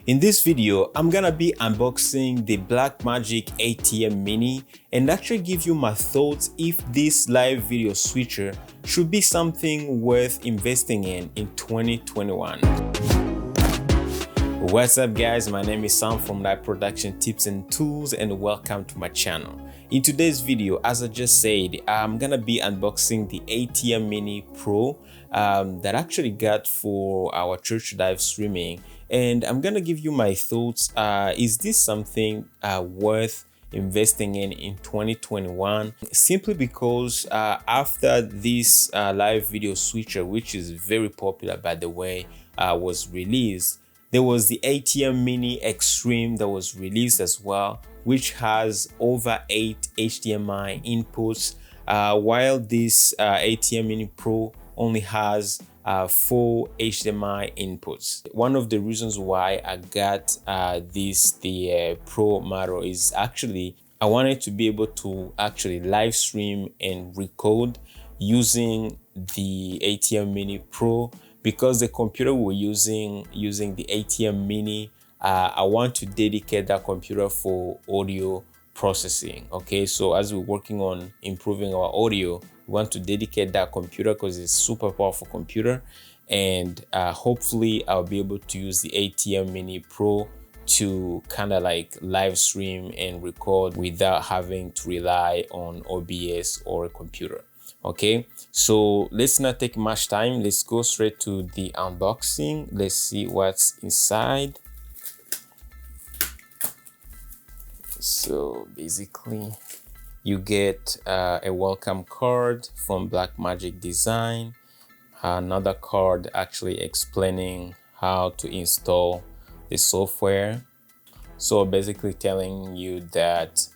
In this video, I'm gonna be unboxing the Blackmagic Atem Mini and actually give you my thoughts if this live video switcher should be something worth investing in 2021. What's up guys, my name is Sam from Live Production Tips and Tools and welcome to my channel. In today's video, as I just said, I'm gonna be unboxing the Atem Mini Pro that I actually got for our church live streaming, and I'm gonna give you my thoughts. Is this something worth investing in 2021? Simply because after this live video switcher, which is very popular by the way, was released, there was the Atem Mini Extreme that was released as well, which has over 8 HDMI inputs, while this Atem Mini Pro only has 4 HDMI inputs. One of the reasons why I got the Pro model is actually I wanted to be able to actually live stream and record using the Atem Mini Pro. Because the computer we're using the Atem Mini, I want to dedicate that computer for audio processing. Okay, so as we're working on improving our audio, we want to dedicate that computer because it's super powerful computer, and hopefully I'll be able to use the Atem Mini Pro to kind of like live stream and record without having to rely on OBS or a computer. Okay, so let's not take much time. Let's go straight to the unboxing. Let's see what's inside. So basically you get a welcome card from Blackmagic Design, another card actually explaining how to install the software. So basically telling you that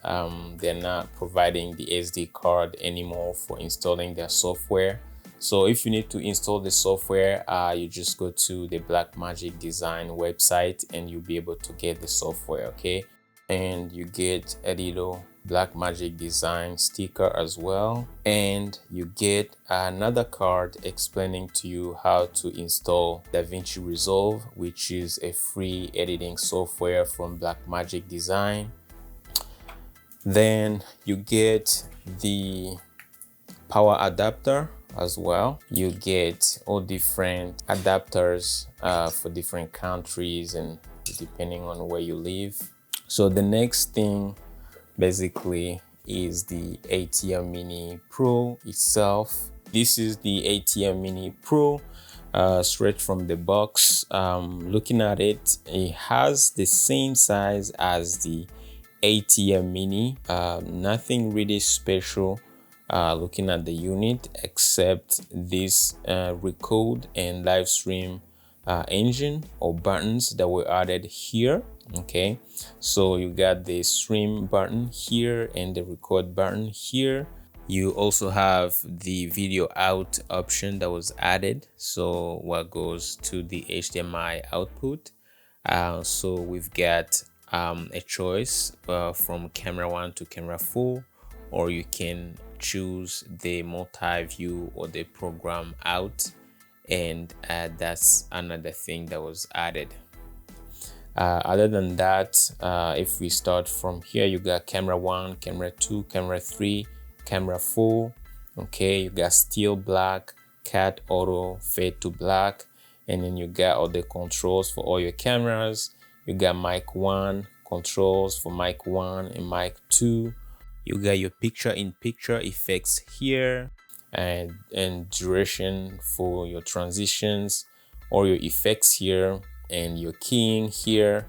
they're not providing the SD card anymore for installing their software. So if you need to install the software, you just go to the Blackmagic Design website and you'll be able to get the software, okay? And you get a little Blackmagic Design sticker as well, and you get another card explaining to you how to install DaVinci Resolve, which is a free editing software from Blackmagic Design. Then you get the power adapter as well. You get all different adapters for different countries and depending on where you live. So the next thing basically is the Atem Mini Pro itself. This is the Atem Mini Pro straight from the box. Looking at it, it has the same size as the Atem Mini. Nothing really special looking at the unit except this record and live stream engine or buttons that were added here. Okay, so you got the stream button here and the record button here. You also have the video out option that was added, so what goes to the HDMI output. So we've got a choice from camera 1 to camera 4, or you can choose the multi-view or the program out, and that's another thing that was added. Other than that, if we start from here, you got camera 1, camera 2, camera 3, camera 4. Okay, you got still black, cat auto, fade to black, and then you got all the controls for all your cameras. You got mic 1 controls for mic 1 and mic 2. You got your picture-in-picture effects here, and duration for your transitions or your effects here, and your keying here,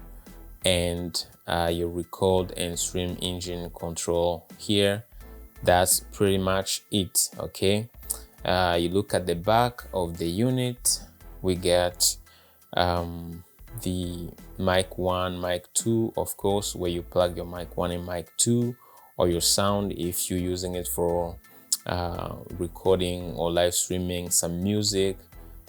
and your record and stream engine control here. That's pretty much it. Okay, you look at the back of the unit, we got the mic 1, mic 2, of course, where you plug your mic 1 and mic 2, or your sound if you're using it for recording or live streaming some music.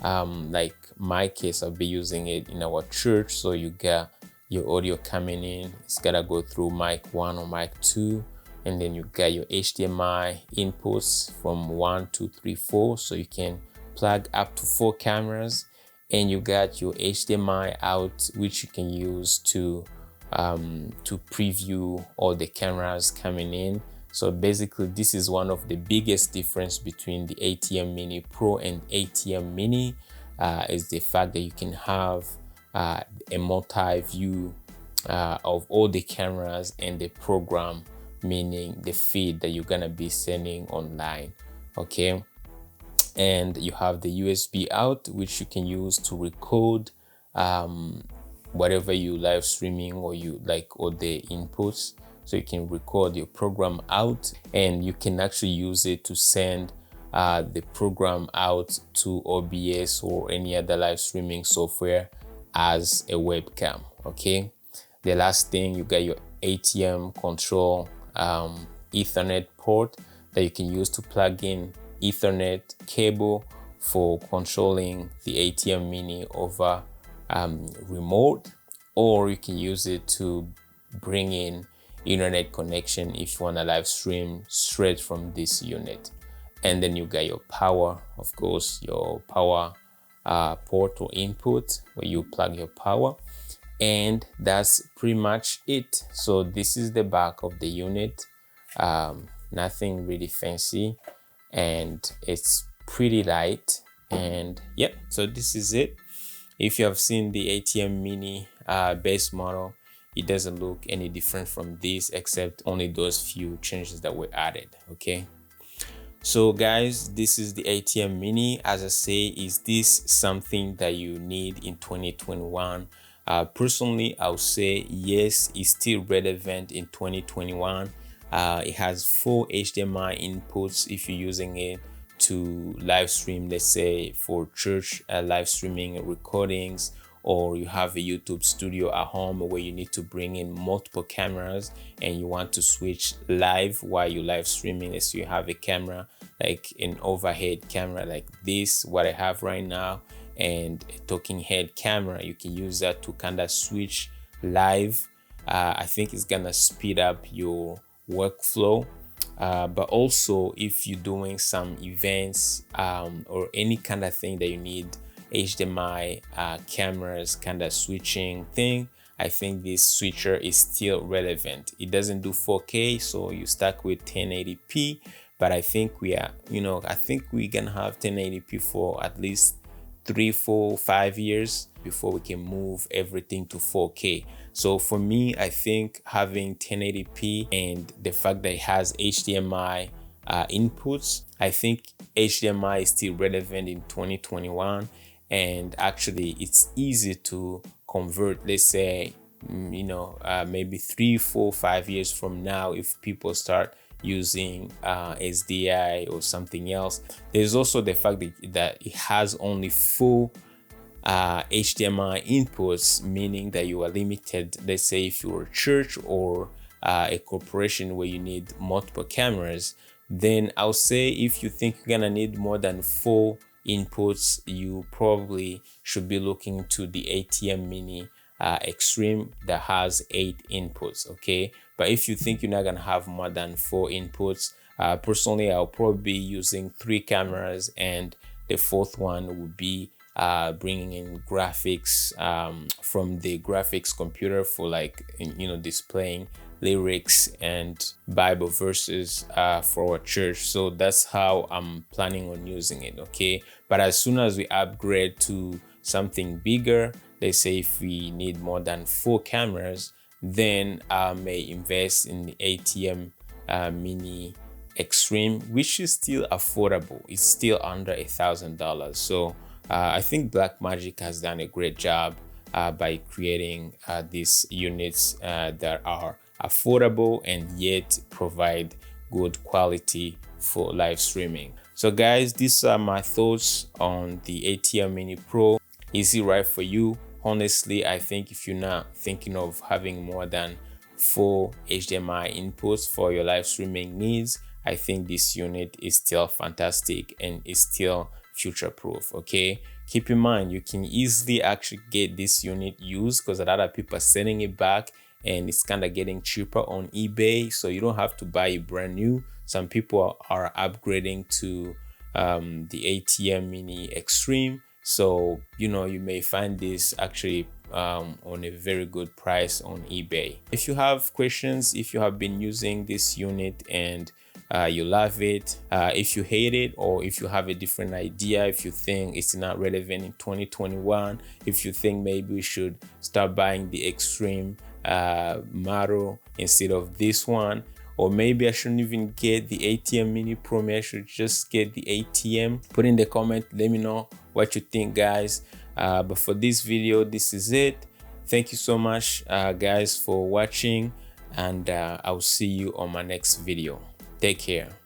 Like my case, I'll be using it in our church, so you got your audio coming in, it's gotta go through mic 1 or mic 2, and then you got your HDMI inputs from 1, 2, 3, 4, so you can plug up to 4 cameras, and you got your HDMI out, which you can use to preview all the cameras coming in. So basically, this is one of the biggest difference between the Atem Mini Pro and Atem Mini, is the fact that you can have a multi-view of all the cameras and the program, meaning the feed that you're gonna be sending online. Okay, and you have the USB out, which you can use to record whatever you live streaming or you like, or the inputs. So you can record your program out, and you can actually use it to send the program out to OBS or any other live streaming software as a webcam. Okay, the last thing, you got your ATM control Ethernet port that you can use to plug in Ethernet cable for controlling the Atem Mini over remote, or you can use it to bring in internet connection if you want to live stream straight from this unit. And then you got your power, of course, your power port or input where you plug your power, and that's pretty much it. So this is the back of the unit. Nothing really fancy, and it's pretty light. And yep, so this is it. If you have seen the Atem Mini base model, it doesn't look any different from this, except only those few changes that were added. Okay, so guys, this is the Atem Mini. As I say, is this something that you need in 2021? Personally, I would say yes, it's still relevant in 2021. It has 4 HDMI inputs if you're using it to live stream, let's say for church live streaming recordings, or you have a YouTube studio at home where you need to bring in multiple cameras and you want to switch live while you live streaming. So you have a camera, like an overhead camera like this, what I have right now, and a talking head camera. You can use that to kind of switch live. I think it's gonna speed up your workflow. But also if you're doing some events or any kind of thing that you need HDMI cameras kind of switching thing, I think this switcher is still relevant. It doesn't do 4K, so you stuck with 1080p, but I think we are, I think we're gonna have 1080p for at least 3, 4, 5 years before we can move everything to 4K. So for me, I think having 1080p and the fact that it has HDMI inputs, I think HDMI is still relevant in 2021. And actually it's easy to convert. Let's say, maybe 3, 4, 5 years from now, if people start using SDI or something else. There's also the fact that it has only 4 HDMI inputs, meaning that you are limited. Let's say if you're a church or a corporation where you need multiple cameras, then I'll say if you think you're gonna need more than 4 inputs, you probably should be looking to the Atem Mini Extreme that has 8 inputs. Okay, but if you think you're not gonna have more than 4 inputs, personally I'll probably be using 3 cameras, and the 4th one would be bringing in graphics from the graphics computer for, like, displaying lyrics and Bible verses for our church. So that's how I'm planning on using it. Okay, but as soon as we upgrade to something bigger, let's say if we need more than 4 cameras, then I may invest in the Atem Mini Extreme, which is still affordable. It's still under $1,000. So I think Blackmagic has done a great job by creating these units that are affordable and yet provide good quality for live streaming. So guys, these are my thoughts on the Atem Mini Pro. Is it right for you? Honestly, I think if you're not thinking of having more than 4 HDMI inputs for your live streaming needs, I think this unit is still fantastic and is still future proof. Okay, keep in mind you can easily actually get this unit used, because a lot of people are sending it back and it's kind of getting cheaper on eBay, so you don't have to buy it brand new. Some people are upgrading to the Atem Mini Extreme So you know, you may find this actually on a very good price on eBay. If you have questions, if you have been using this unit and you love it, if you hate it, or if you have a different idea, if you think it's not relevant in 2021, if you think maybe we should start buying the Extreme model instead of this one, or maybe I shouldn't even get the Atem Mini Pro, maybe I should just get the Atem. Put in the comment, let me know what you think, guys. But for this video, this is it. Thank you so much, guys, for watching, and I'll see you on my next video. Take care.